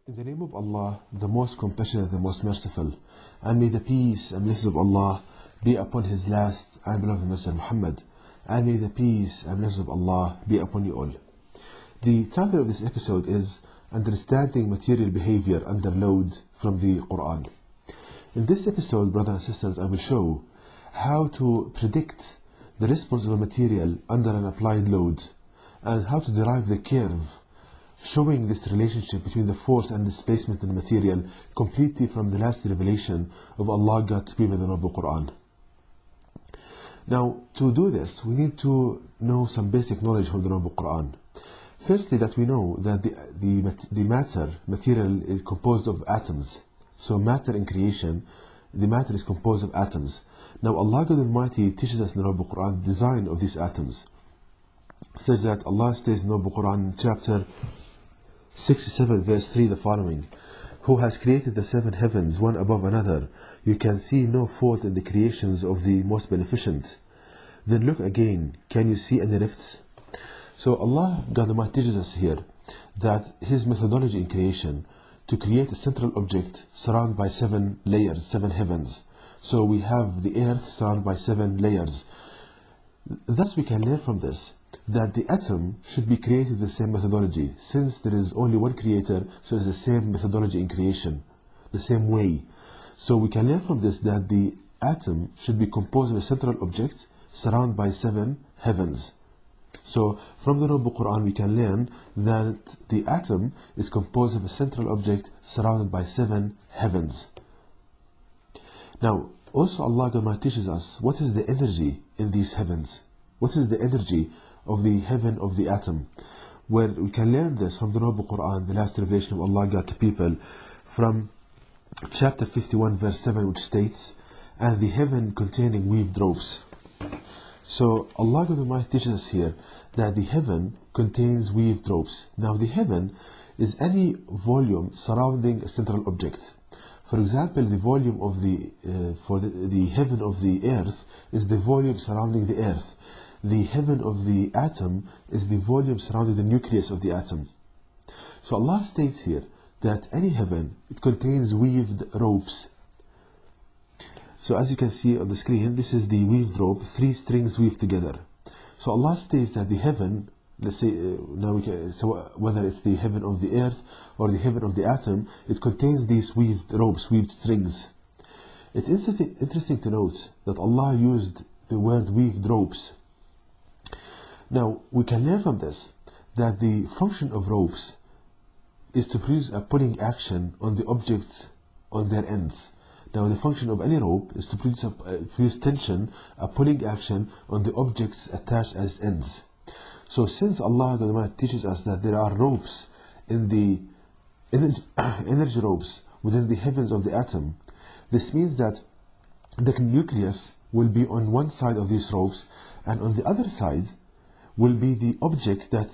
In the name of Allah, the most compassionate, the most merciful, and may the peace and blessings of Allah be upon His last and beloved Messenger Muhammad, and may the peace and blessings of Allah be upon you all. The title of this episode is Understanding Material Behavior Under Load from the Quran. In this episode, brothers and sisters, I will show how to predict the response of a material under an applied load, and how to derive the curve showing this relationship between the force and displacement in the material completely from the last revelation of Allah God to people in the Noble Quran. Now, to do this, we need to know some basic knowledge from the Noble Quran. Firstly, that we know that the material is composed of atoms. So matter in creation, the matter is composed of atoms. Now Allah God Almighty teaches us in the Noble Quran the design of these atoms, such that Allah states in the Noble Quran chapter 67 verse 3 the following: Who has created the seven heavens one above another, you can see no fault in the creations of the most beneficent. Then look again, can you see any rifts? So Allah God Almighty teaches us here that His methodology in creation, to create a central object surrounded by seven layers, seven heavens. So we have the earth surrounded by seven layers. Thus we can learn from this that the atom should be created the same methodology. Since there is only one creator, so it's the same methodology in creation, the same way. So we can learn from this that the atom should be composed of a central object surrounded by seven heavens. So from the Noble Quran we can learn that the atom is composed of a central object surrounded by seven heavens. Now also Allah teaches us what is the energy in these heavens. What is the energy of the heaven of the atom? Where we can learn this from the Noble Quran, the last revelation of Allah God to people, from chapter 51 verse 7, which states, and the heaven containing weaved ropes. So Allah God Almighty teaches us here that the heaven contains weaved ropes. Now the heaven is any volume surrounding a central object. For example, the volume of the heaven of the earth is the volume surrounding the earth. The heaven of the atom is the volume surrounding the nucleus of the atom. So Allah states here that any heaven, it contains weaved ropes. So as you can see on the screen, this is the weaved rope, three strings weaved together. So Allah states that the heaven, let's say so whether it's the heaven of the earth or the heaven of the atom, it contains these weaved ropes, weaved strings. It's interesting to note that Allah used the word weaved ropes. Now we can learn from this that the function of ropes is to produce a pulling action on the objects on their ends. Now the function of any rope is to produce tension, a pulling action on the objects attached as ends. So since Allah teaches us that there are ropes in the energy ropes within the heavens of the atom, this means that the nucleus will be on one side of these ropes, and on the other side will be the object that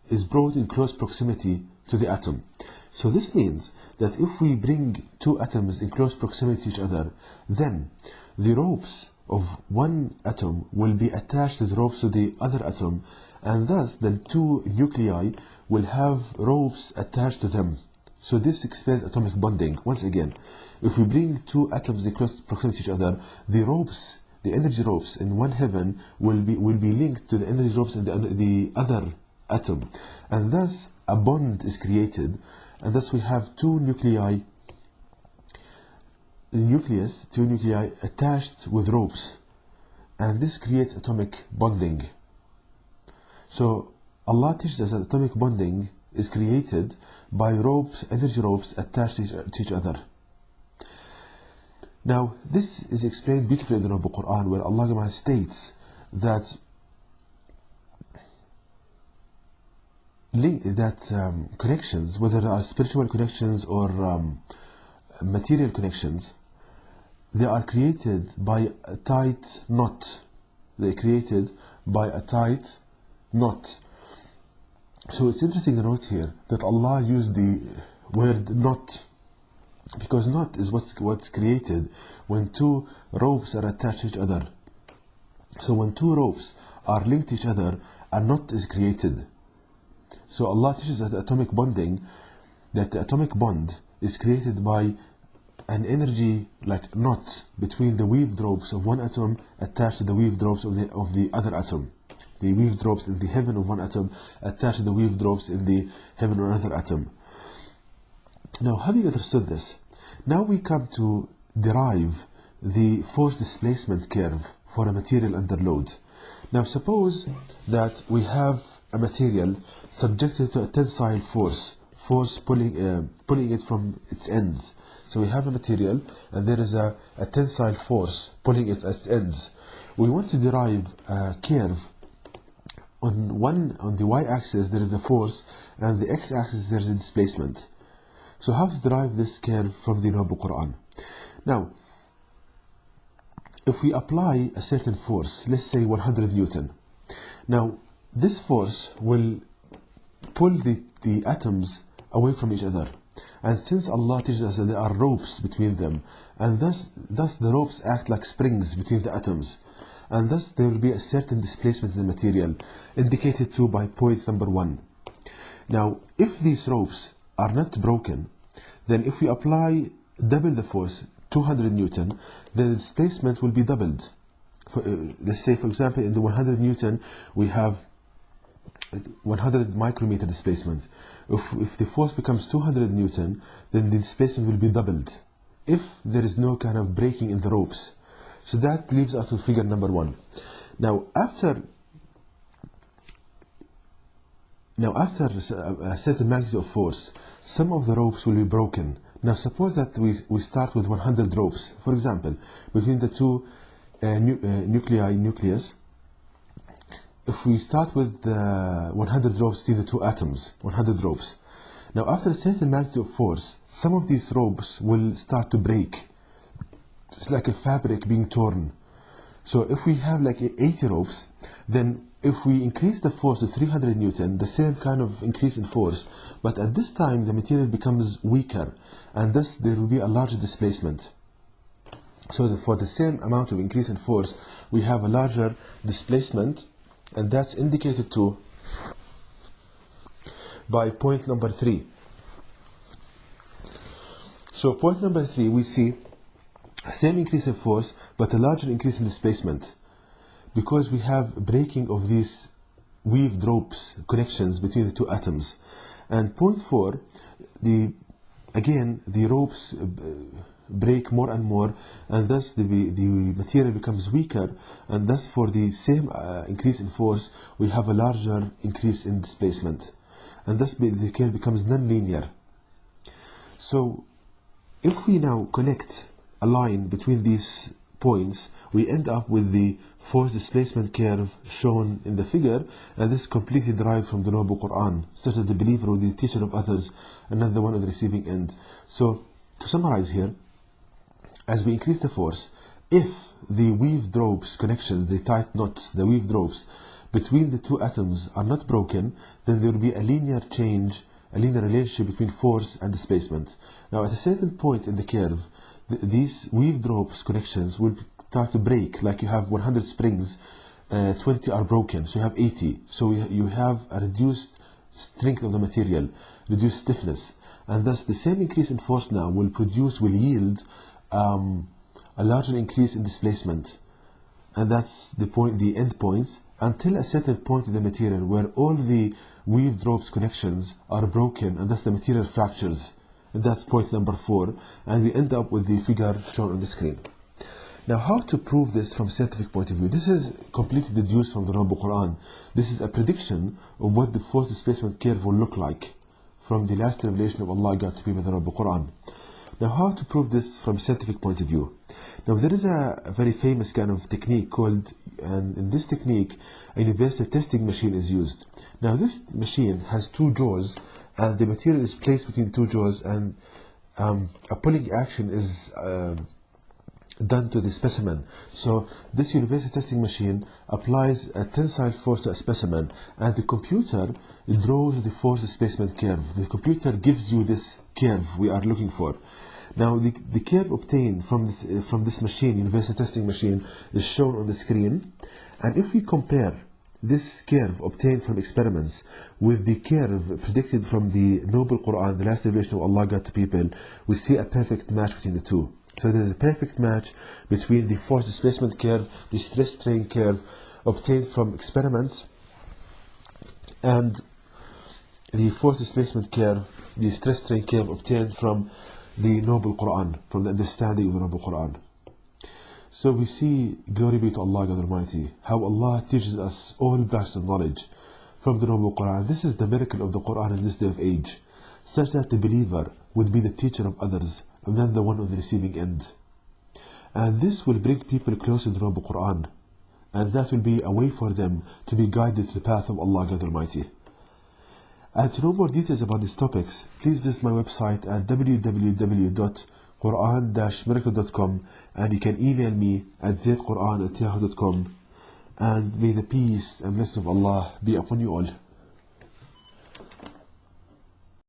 is brought in close proximity to the atom. So this means that if we bring two atoms in close proximity to each other, then the ropes of one atom will be attached to the ropes of the other atom, and thus the two nuclei will have ropes attached to them. So this explains atomic bonding. Once again, if we bring two atoms in close proximity to each other, the ropes, the energy ropes in one heaven will be linked to the energy ropes in the other atom, and thus a bond is created, and thus we have two nuclei, the nucleus, two nuclei attached with ropes, and this creates atomic bonding. So Allah teaches us that atomic bonding is created by ropes, energy ropes attached to each other. Now this is explained beautifully in the Noble Quran, where Allah states that connections, whether they are spiritual connections or material connections, they are created by a tight knot. They are created by a tight knot. So it's interesting to note here that Allah used the word knot, because knot is what's created when two ropes are attached to each other. So when two ropes are linked to each other, a knot is created. So Allah teaches that atomic bonding, that the atomic bond is created by an energy like knot between the weave drops of one atom attached to the weave drops of the other atom. The weave drops in the heaven of one atom attached to the weave drops in the heaven of another atom. Now, having understood this, now we come to derive the force displacement curve for a material under load. Now, suppose that we have a material subjected to a tensile force pulling it from its ends. So we have a material and there is a tensile force pulling it at its ends. We want to derive a curve. On the y-axis there is the force, and the x-axis there is the displacement. So how to derive this curve from the Noble Quran? Now, if we apply a certain force, let's say 100 Newton. Now, this force will pull the atoms away from each other. And since Allah teaches us that there are ropes between them, and thus the ropes act like springs between the atoms, and thus there will be a certain displacement in the material, indicated to by point number 1. Now, if these ropes are not broken, then if we apply double the force, 200 Newton, then the displacement will be doubled. Let's say, for example, in the 100 Newton, we have 100 micrometer displacement. If the force becomes 200 Newton, then the displacement will be doubled if there is no kind of breaking in the ropes. So that leaves us to figure number 1. Now after a certain magnitude of force, some of the ropes will be broken. Now suppose that we start with 100 ropes, for example, between the two nucleus. If we start with 100 ropes between the two atoms, 100 ropes. Now after a certain magnitude of force, some of these ropes will start to break. It's like a fabric being torn. So if we have like 80 ropes, then if we increase the force to 300 Newton, the same kind of increase in force, but at this time the material becomes weaker, and thus there will be a larger displacement. So for the same amount of increase in force, we have a larger displacement, and that's indicated to by point number 3. So point number 3, we see same increase in force but a larger increase in displacement, because we have breaking of these weaved ropes connections between the two atoms. And point 4, again the ropes break more and more, and thus the material becomes weaker, and thus for the same increase in force we have a larger increase in displacement, and thus the curve becomes non-linear. So if we now connect a line between these points, we end up with the force displacement curve shown in the figure, and this is completely derived from the Noble Quran, such that the believer will be the teacher of others and not the one on the receiving end. So to summarize here, as we increase the force, if the weaved ropes connections, the tight knots, the weaved ropes between the two atoms are not broken, then there will be a linear change, a linear relationship between force and displacement. Now at a certain point in the curve, these weaved ropes connections will start to break. Like you have 100 springs, 20 are broken, so you have 80. So you have a reduced strength of the material, reduced stiffness, and thus the same increase in force now will yield a larger increase in displacement. And that's the end points, until a certain point in the material where all the weaved ropes connections are broken, and thus the material fractures. And that's point number 4, and we end up with the figure shown on the screen. Now, how to prove this from a scientific point of view? This is completely deduced from the Noble Quran. This is a prediction of what the force displacement curve will look like from the last revelation of Allah God to people in the Noble Quran. Now, how to prove this from a scientific point of view? Now, there is a very famous kind of technique called, and in this technique, a universal testing machine is used. Now, this machine has 2 jaws, and the material is placed between 2 jaws, and a pulling action is done to the specimen. So this universal testing machine applies a tensile force to a specimen, and the computer draws the force displacement curve. The computer gives you this curve we are looking for. Now the curve obtained from this machine, universal testing machine, is shown on the screen, and if we compare this curve obtained from experiments with the curve predicted from the Noble Quran, the last revelation of Allah God to people, we see a perfect match between the two. So there is a perfect match between the force displacement curve, the stress strain curve obtained from experiments, and the force displacement curve, the stress strain curve obtained from the Noble Quran, from the understanding of the Noble Quran. So we see, glory be to Allah God Almighty, how Allah teaches us all branches of knowledge from the Noble Quran. This is the miracle of the Quran in this day of age, such that the believer would be the teacher of others and not the one on the receiving end. And this will bring people closer to the Noble Quran, and that will be a way for them to be guided to the path of Allah God Almighty. And to know more details about these topics, please visit my website at www.quran-miracle.com, and you can email me at zaidquran@yahoo.com. And may the peace and blessing of Allah be upon you all.